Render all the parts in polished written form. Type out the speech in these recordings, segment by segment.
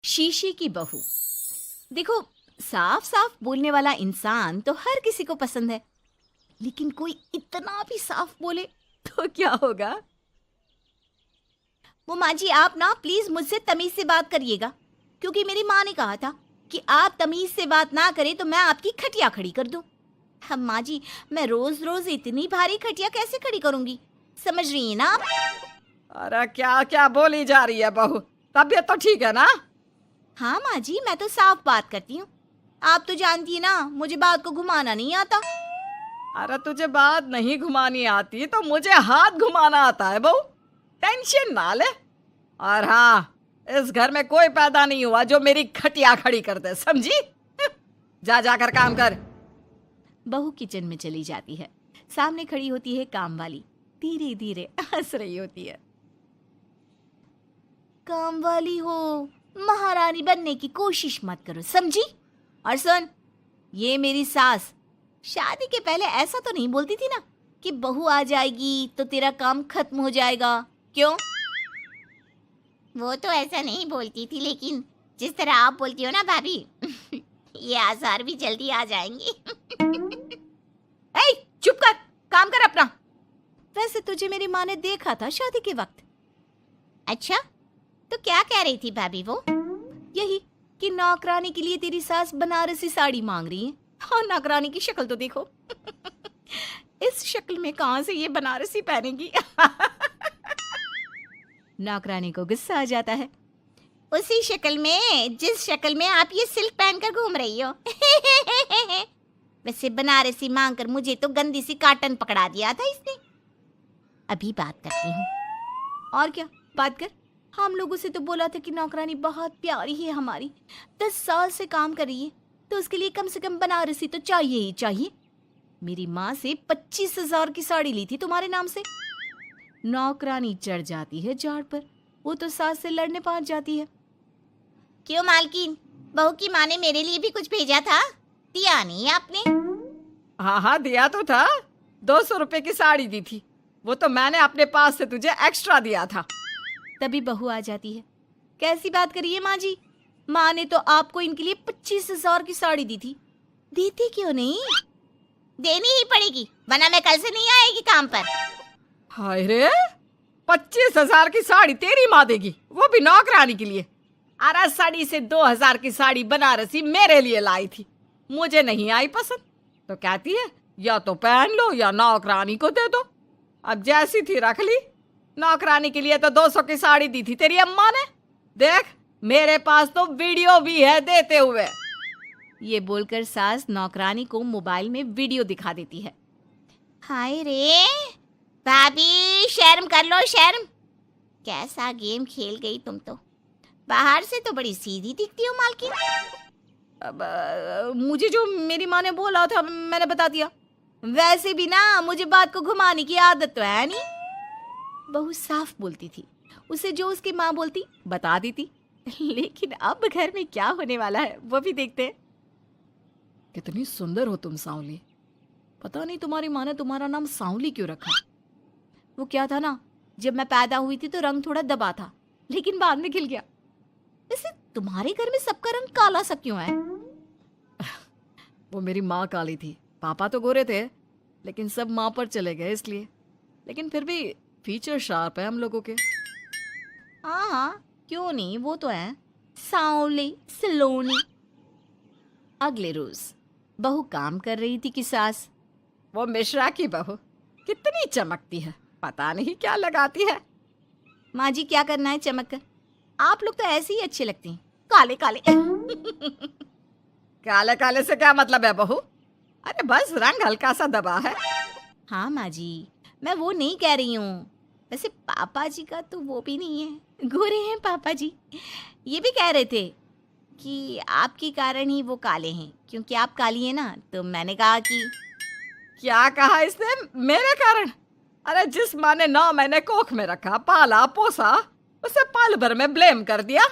शीशे की बहू। देखो, साफ साफ बोलने वाला इंसान तो हर किसी को पसंद है, लेकिन कोई इतना भी साफ बोले तो क्या होगा? वो माँ जी, आप ना प्लीज मुझसे तमीज से बात करिएगा, क्योंकि मेरी माँ ने कहा था कि आप तमीज से बात ना करें तो मैं आपकी खटिया खड़ी कर दूं। हम माँ जी, मैं रोज रोज इतनी भारी खटिया कैसे खड़ी करूंगी, समझ रही हैं ना आप? अरे क्या क्या बोली जा रही है बहू? तबीयत तो ठीक है ना? हाँ माँ जी, मैं तो साफ बात करती हूँ। आप तो जानती है ना, मुझे बात को घुमाना नहीं आता। अरे तुझे बात नहीं घुमानी आती तो मुझे हाथ घुमाना आता है बहू। टेंशन ना ले। और हाँ, इस घर में कोई पैदा नहीं हुआ जो मेरी खटिया खड़ी कर दे, समझी? जा जाकर काम कर। बहू किचन में चली जाती है। सामने खड़ी होती है काम वाली, धीरे धीरे हंस रही होती है। काम वाली हो, महारानी बनने की कोशिश मत करो, समझी? और सुन, ये मेरी सास शादी के पहले ऐसा तो नहीं बोलती थी ना कि बहू आ जाएगी तो तेरा काम खत्म हो जाएगा, क्यों? वो तो ऐसा नहीं बोलती थी, लेकिन जिस तरह आप बोलती हो ना भाभी, ये आसार भी जल्दी आ जाएंगे। ए, चुप कर, काम कर अपना। वैसे तुझे मेरी माँ ने देखा था शादी के वक्त। अच्छा, तो क्या कह रही थी भाभी वो? यही कि नौकरानी के लिए तेरी सास बनारसी साड़ी मांग रही है। और नौकरानी की शक्ल तो देखो। इस शक्ल में कहां से ये बनारसी पहनेगी? नौकरानी को गुस्सा आ जाता है। उसी शक्ल में जिस शक्ल में आप ये सिल्क पहनकर घूम रही हो। वैसे बनारसी मांगकर मुझे तो गंदी सी काटन पकड़ा दिया था इसने। अभी बात करती हूँ। और क्या बात कर? हम लोगों से तो बोला था कि नौकरानी बहुत प्यारी है हमारी, 10 साल से काम कर रही है, तो उसके लिए कम से कम बनारसी तो चाहिए ही चाहिए। मेरी माँ से 25,000 की साड़ी ली थी तुम्हारे नाम से। नौकरानी चढ़ जाती है झाड़ पर। वो तो सास से लड़ने पहुंच जाती है। क्यों मालकिन, बहू की माँ ने मेरे लिए भी कुछ भेजा था, दिया नहीं आपने? हाँ हाँ, दिया तो था। 200 रुपए की साड़ी दी थी, वो तो मैंने अपने पास से तुझे एक्स्ट्रा दिया था। तभी बहू आ जाती है। कैसी बात करिए माँ जी, माँ ने तो आपको इनके लिए 25,000 की साड़ी दी थी, देती क्यों नहीं? देनी ही पड़ेगी, वरना मैं कल से नहीं आएगी काम पर। हाय रे, 25,000 की साड़ी तेरी माँ देगी, वो भी नौकरानी के लिए? अरे साड़ी से 2,000 की साड़ी बनारसी मेरे लिए लाई थी, मुझे नहीं आई पसंद, तो कहती है या तो पहन लो या नौकरानी को दे दो। अब जैसी थी रख ली। नौकरानी के लिए तो 200 की साड़ी दी थी तेरी अम्मा ने। देख, मेरे पास तो वीडियो भी है देते हुए। ये बोलकर सास नौकरानी को मोबाइल में वीडियो दिखा देती है। हाय रे भाभी, शर्म कर लो शर्म। कैसा गेम खेल गई तुम तो। बाहर से तो बड़ी सीधी दिखती हो मालकिन। अब मुझे जो मेरी माँ ने बोला था मैंने बता दिया। वैसे भी ना मुझे बात को घुमाने की आदत तो है नहीं। बहू साफ बोलती थी, उसे जो उसकी माँ बोलती बता देती। लेकिन अब घर में क्या होने वाला है वो भी देखते हैं। कितनी सुंदर हो तुम सांवली। पता नहीं तुम्हारी माँ ने तुम्हारा नाम सांवली क्यों रखा। वो क्या था ना, जब मैं पैदा हुई थी तो रंग थोड़ा दबा था, लेकिन बाद में खिल गया। वैसे तुम्हारे घर में सबका रंग काला सा क्यों है? वो मेरी माँ काली थी, पापा तो गोरे थे, लेकिन सब माँ पर चले गए इसलिए। लेकिन फिर भी फीचर शार्प है हम लोगों के। हाँ हाँ, क्यों नहीं, वो तो है, सांवली सलोनी। अगले रोज बहू काम कर रही थी कि सास। वो मिश्रा की बहू कितनी चमकती है, पता नहीं क्या लगाती है। माँ जी, क्या करना है चमक कर? आप लोग तो ऐसे ही अच्छे लगते हैं, काले काले। काले काले से क्या मतलब है बहू? अरे बस रंग हल्का सा दबा है। हाँ माँ जी, मैं वो नहीं कह रही हूँ। वैसे पापा जी का तो वो भी नहीं है, गोरे हैं पापा जी। ये भी कह रहे थे कि आपके कारण ही वो काले हैं, क्योंकि आप काली हैं ना, तो मैंने कहा कि। क्या कहा इसने? मेरे कारण? अरे जिस माँ ने 9 महीने कोख में रखा, पाला पोसा, उसे पल भर में ब्लेम कर दिया।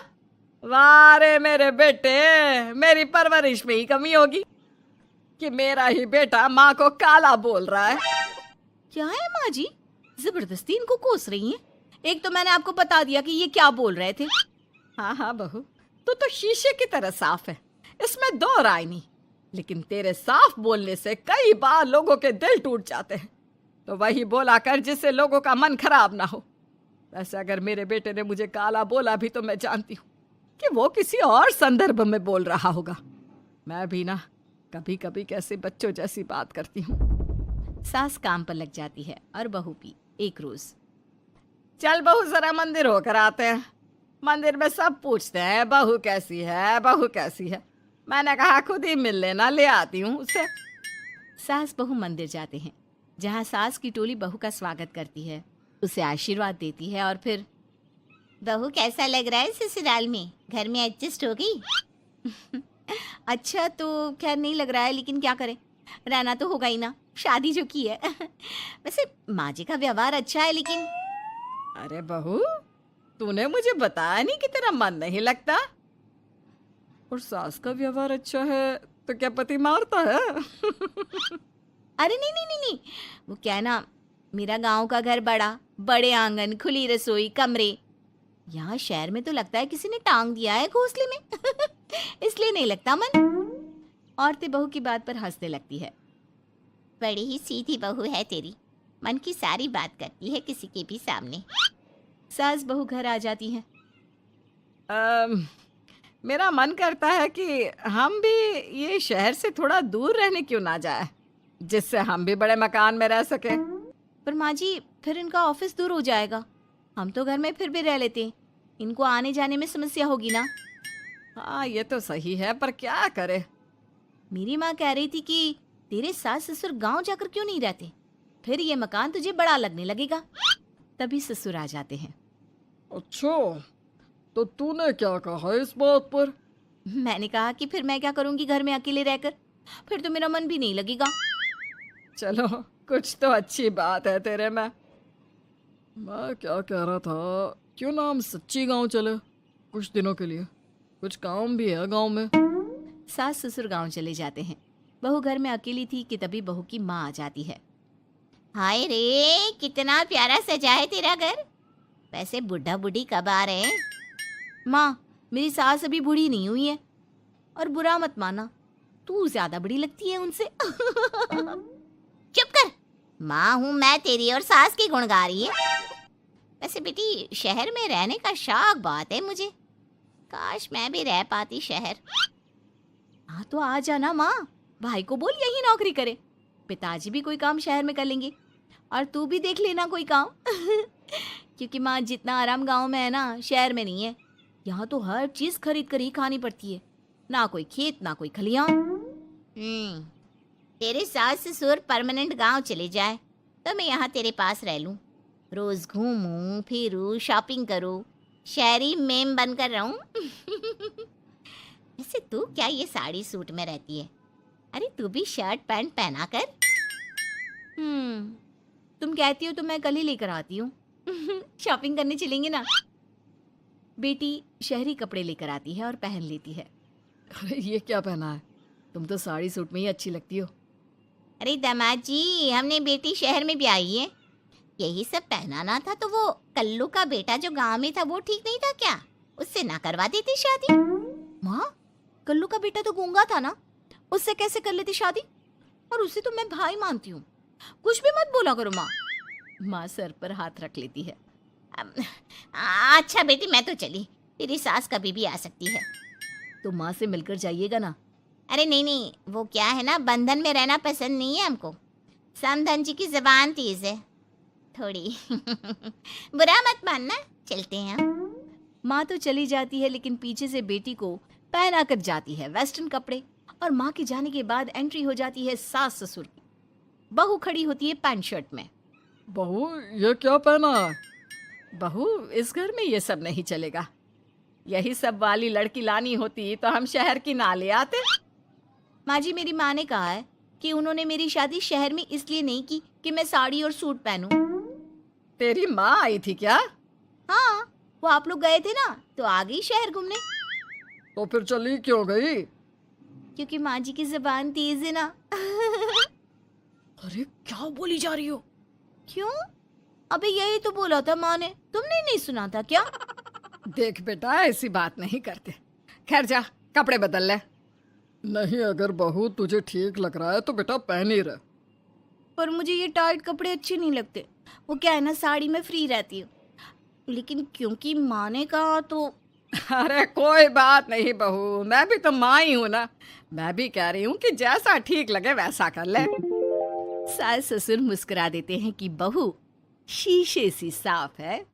वाह रे मेरे बेटे, मेरी परवरिश में ही कमी होगी कि मेरा ही बेटा माँ को काला बोल रहा है। क्या है माँ जी, जबरदस्ती इनको कोस रही हैं? एक तो मैंने आपको बता दिया कि ये क्या बोल रहे थे। हाँ हाँ बहू, तू तो शीशे की तरह साफ है, इसमें दो राय नहीं। लेकिन तेरे साफ बोलने से कई बार लोगों के दिल टूट जाते हैं। तो वही बोला कर जिससे लोगों का मन खराब ना हो। वैसे अगर मेरे बेटे ने मुझे काला बोला भी तो मैं जानती हूँ कि वो किसी और संदर्भ में बोल रहा होगा। मैं भी ना कभी कभी कैसे बच्चों जैसी बात करती हूँ। सास काम पर लग जाती है और बहू भी। एक रोज, चल बहू जरा मंदिर होकर आते हैं। मंदिर में सब पूछते हैं बहू कैसी है, बहू कैसी है। मैंने कहा खुद ही मिल लेना, ले आती हूँ उसे। सास बहू मंदिर जाते हैं, जहाँ सास की टोली बहू का स्वागत करती है, उसे आशीर्वाद देती है और फिर, बहू कैसा लग रहा है ससुराल में, घर में एडजस्ट हो गई? अच्छा तो खैर नहीं लग रहा है, लेकिन क्या करें, रहना तो होगा ही ना, शादी जो की है। वैसे माँ जी का व्यवहार अच्छा है, लेकिन अरे बहू, तूने मुझे बताया नहीं कि तेरा मन नहीं लगता। और सास का व्यवहार अच्छा है तो क्या पति मारता है? अरे नहीं नहीं नहीं नहीं, वो क्या है ना, मेरा गांव का घर बड़ा, बड़े आंगन, खुली रसोई, कमरे। यहाँ शहर में तो लगता है किसी ने टांग दिया है घोंसले में। इसलिए नहीं लगता मन। औरतें बहू की बात पर हंसने लगती है। बड़ी ही सीधी बहू है तेरी, मन की सारी बात करती है किसी के भी सामने। सास बहू घर आ जाती हैं। मेरा मन करता है कि हम भी ये शहर से थोड़ा दूर रहने क्यों ना जाए, जिससे हम भी बड़े मकान में रह सके। पर माँ जी, फिर इनका ऑफिस दूर हो जाएगा। हम तो घर में फिर भी रह लेते हैं, इनको आने जाने में समस्या होगी ना। हाँ ये तो सही है, पर क्या करे। मेरी माँ कह रही थी कि तेरे सास ससुर गांव जाकर क्यों नहीं रहते, फिर ये मकान तुझे बड़ा लगने लगेगा। तभी ससुर आ जाते हैं। अच्छा, तो तूने क्या कहा इस बात पर? मैंने कहा कि फिर मैं क्या करूंगी घर में अकेले रहकर, फिर तो मेरा मन भी नहीं लगेगा। चलो कुछ तो अच्छी बात है तेरे में। मैं क्या कह रहा था, क्यों ना हम सच्ची गांव चले कुछ दिनों के लिए, कुछ काम भी है गांव में। सास ससुर गांव चले जाते हैं। बहू घर में अकेली थी कि तभी बहू की माँ आ जाती है। हाय रे, कितना प्यारा सजा है तेरा घर। वैसे बुढ़ा बुढ़ी कब आ रहे हैं? माँ, मेरी सास अभी बूढ़ी नहीं हुई है, और बुरा मत माना, तू ज्यादा बड़ी लगती है उनसे। चुप कर, माँ हूँ मैं तेरी और सास की गुण गा रही है। वैसे बेटी, शहर में रहने का शौक बहुत है मुझे, काश मैं भी रह पाती शहर। हाँ तो आ जाना माँ, भाई को बोल यही नौकरी करे, पिताजी भी कोई काम शहर में कर लेंगे, और तू भी देख लेना कोई काम। क्योंकि माँ, जितना आराम गांव में है ना, शहर में नहीं है। यहाँ तो हर चीज खरीद कर ही खानी पड़ती है, ना कोई खेत ना कोई खलियान। तेरे सास ससुर परमानेंट गांव चले जाए तो मैं यहाँ तेरे पास रह लूं, रोज घूमूं फिरूं, शॉपिंग करूं, शहरी मेम बनकर रहूं। वैसे तू क्या ये साड़ी सूट में रहती है? अरे तू भी शर्ट पैंट पहना कर। तुम कहती हो तो मैं कल ही लेकर आती हूँ। शॉपिंग करने चलेंगे ना। बेटी शहरी कपड़े लेकर आती है और पहन लेती है। अरे ये क्या पहना है, तुम तो साड़ी सूट में ही अच्छी लगती हो। अरे दामाद जी, हमने बेटी शहर में भी आई है, यही सब पहनाना था तो वो कल्लू का बेटा जो गांव में था वो ठीक नहीं था क्या, उससे ना करवा देती शादी? माँ, कल्लू का बेटा तो गूंगा था ना, उससे कैसे कर लेती शादी? और उसे तो मैं भाई मानती हूँ, कुछ भी मत बोला करो माँ। माँ सर पर हाथ रख लेती है। अच्छा बेटी, मैं तो चली, तेरी सास कभी भी आ सकती है। तो माँ से मिलकर जाइएगा ना। अरे नहीं नहीं, वो क्या है ना, बंधन में रहना पसंद नहीं है हमको। समधन जी की जबान तेज है थोड़ी। बुरा मत मानना, चलते हैं हम। माँ तो चली जाती है, लेकिन पीछे से बेटी को पहना कर जाती है वेस्टर्न कपड़े, और माँ के जाने के बाद एंट्री हो जाती है सास ससुर की। बहू खड़ी होती है पैंट शर्ट में। बहू ये क्या पहना है? बहू, इस घर में ये सब नहीं चलेगा, यही सब वाली लड़की लानी होती तो हम शहर की ना ले आते। माँ जी, मेरी माँ ने कहा है कि उन्होंने मेरी शादी शहर में इसलिए नहीं की कि मैं साड़ी और सूट पहनूं। तेरी माँ आई थी क्या? हाँ, वो आप लोग गए थे ना तो आ गई शहर घूमने। तो फिर चली क्यों गई? क्योंकि माँ जी की जबान तेज है ना। अरे क्या बोली जा रही हो? क्यों? अबे यही तो बोला था माँ ने, तुमने नहीं सुना था क्या? देख बेटा, ऐसी बात नहीं करते। खैर जा, कपड़े बदल ले। नहीं, अगर बहू तुझे ठीक लग रहा है तो बेटा पहन ही रहे। पर मुझे ये टाइट कपड़े अच्छे नहीं लगते। वो क्या है ना, साड़ी में फ्री रहती हूँ, लेकिन क्योंकि माँ ने कहा तो। अरे कोई बात नहीं बहू, मैं भी तो माँ ही हूँ ना। मैं भी कह रही हूँ कि जैसा ठीक लगे वैसा कर ले। सास ससुर मुस्कुरा देते हैं कि बहू शीशे सी साफ है।